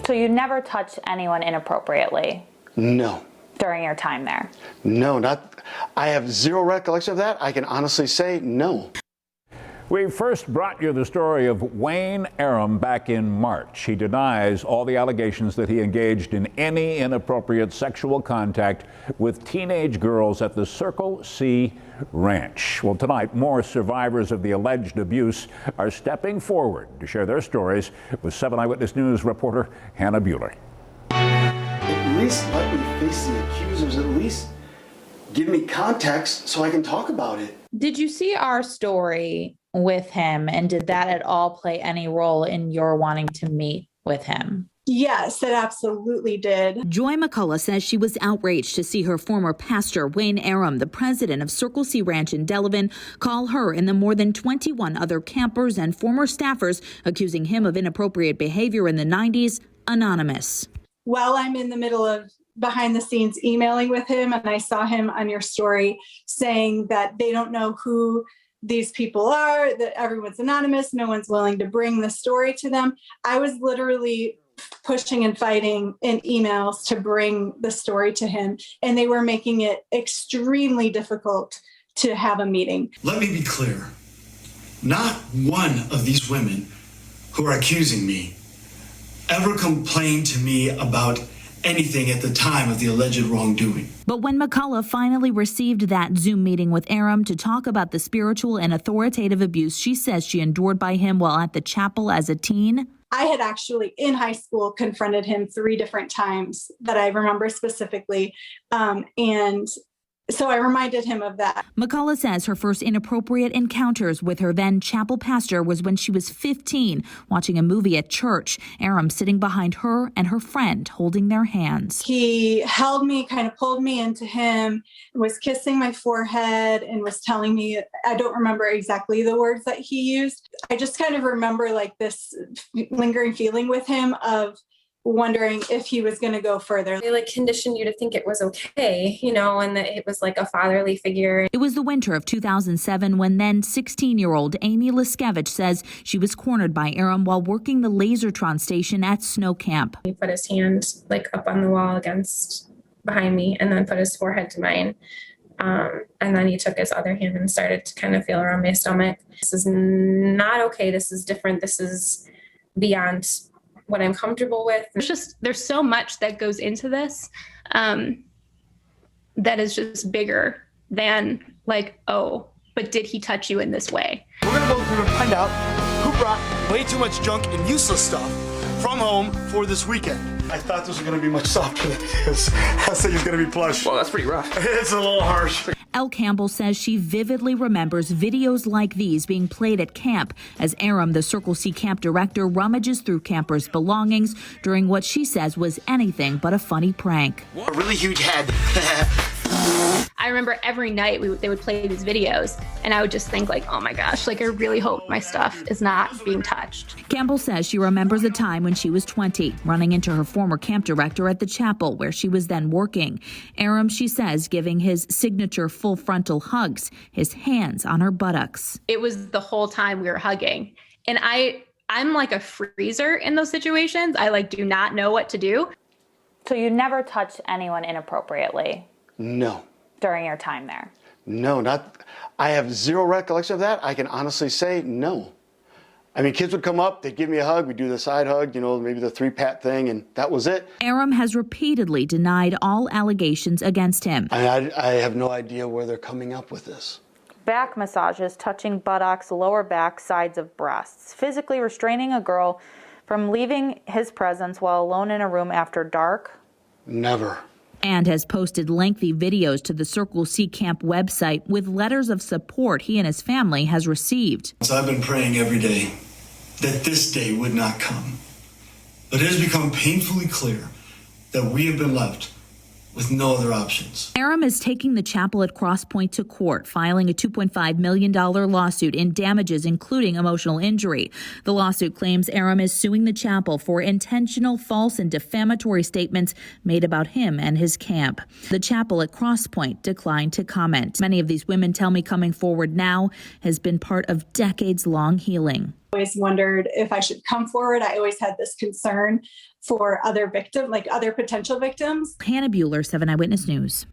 So you never touched anyone inappropriately? No. During your time there? No, I have zero recollection of that. I can honestly say no. We first brought you the story of Wayne Arum back in March. He denies all the allegations that he engaged in any inappropriate sexual contact with teenage girls at the Circle C Ranch. Well, tonight, more survivors of the alleged abuse are stepping forward to share their stories with 7 Eyewitness News reporter Hannah Buehler. At least let me face the accusers. At least give me context so I can talk about it. Did you see our story with him, and did that at all play any role in your wanting to meet with him? Yes, it absolutely did. Joy McCullough says she was outraged to see her former pastor, Wayne Arum, the president of Circle C Ranch in Delavan, call her and the more than 21 other campers and former staffers accusing him of inappropriate behavior in the 90s anonymous. While I'm in the middle of behind the scenes emailing with him, and I saw him on your story saying that they don't know who these people are, that everyone's anonymous, no one's willing to bring the story to them. I was literally pushing and fighting in emails to bring the story to him, and they were making it extremely difficult to have a meeting. Let me be clear. Not one of these women who are accusing me ever complained to me about anything at the time of the alleged wrongdoing. But when McCullough finally received that Zoom meeting with Arum to talk about the spiritual and authoritative abuse she says she endured by him while at the chapel as a teen, I had actually in high school confronted him 3 different times that I remember specifically. And so I reminded him of that. McCullough says her first inappropriate encounters with her then chapel pastor was when she was 15, watching a movie at church. Arum sitting behind her and her friend holding their hands. He held me, kind of pulled me into him, was kissing my forehead and was telling me, I don't remember exactly the words that he used. I just kind of remember like this lingering feeling with him of wondering if he was going to go further. They conditioned you to think it was okay, and that it was like a fatherly figure. It was the winter of 2007 when then 16-year-old Amy Liskevich says she was cornered by Arum while working the Lasertron station at snow camp. He put his hand up on the wall behind me and then put his forehead to mine. And then he took his other hand and started to kind of feel around my stomach. This is not okay. This is different. This is beyond what I'm comfortable with. There's so much that goes into this that is just bigger than but did he touch you in this way? We're gonna go through and find out who brought way too much junk and useless stuff from home for this weekend. I thought this was gonna be much softer than it is. I thought it was gonna be plush. Well, that's pretty rough. It's a little harsh. Elle Campbell says she vividly remembers videos like these being played at camp as Arum, the Circle C camp director, rummages through campers' belongings during what she says was anything but a funny prank. A really huge head. I remember every night they would play these videos, and I would just think oh my gosh, I really hope my stuff is not being touched. Campbell says she remembers a time when she was 20, running into her former camp director at the chapel where she was then working. Arum, she says, giving his signature full frontal hugs, his hands on her buttocks. It was the whole time we were hugging, and I'm like a freezer in those situations. I do not know what to do. So you never touched anyone inappropriately? No. During your time there? No, I have zero recollection of that. I can honestly say no. I mean, kids would come up, they'd give me a hug, we'd do the side hug, maybe the 3-pat thing, and that was it. Arum has repeatedly denied all allegations against him. I have no idea where they're coming up with this. Back massages, touching buttocks, lower back, sides of breasts, physically restraining a girl from leaving his presence while alone in a room after dark? Never. And has posted lengthy videos to the Circle C Camp website with letters of support he and his family has received. So I've been praying every day that this day would not come. But it has become painfully clear that we have been left with no other options. Arum is taking the chapel at Cross Point to court, filing a $2.5 million lawsuit in damages, including emotional injury. The lawsuit claims Arum is suing the chapel for intentional, false, and defamatory statements made about him and his camp. The chapel at Cross Point declined to comment. Many of these women tell me coming forward now has been part of decades-long healing. always wondered if I should come forward. I always had this concern for other victims, like other potential victims. Hannah Bueller, 7 Eyewitness News.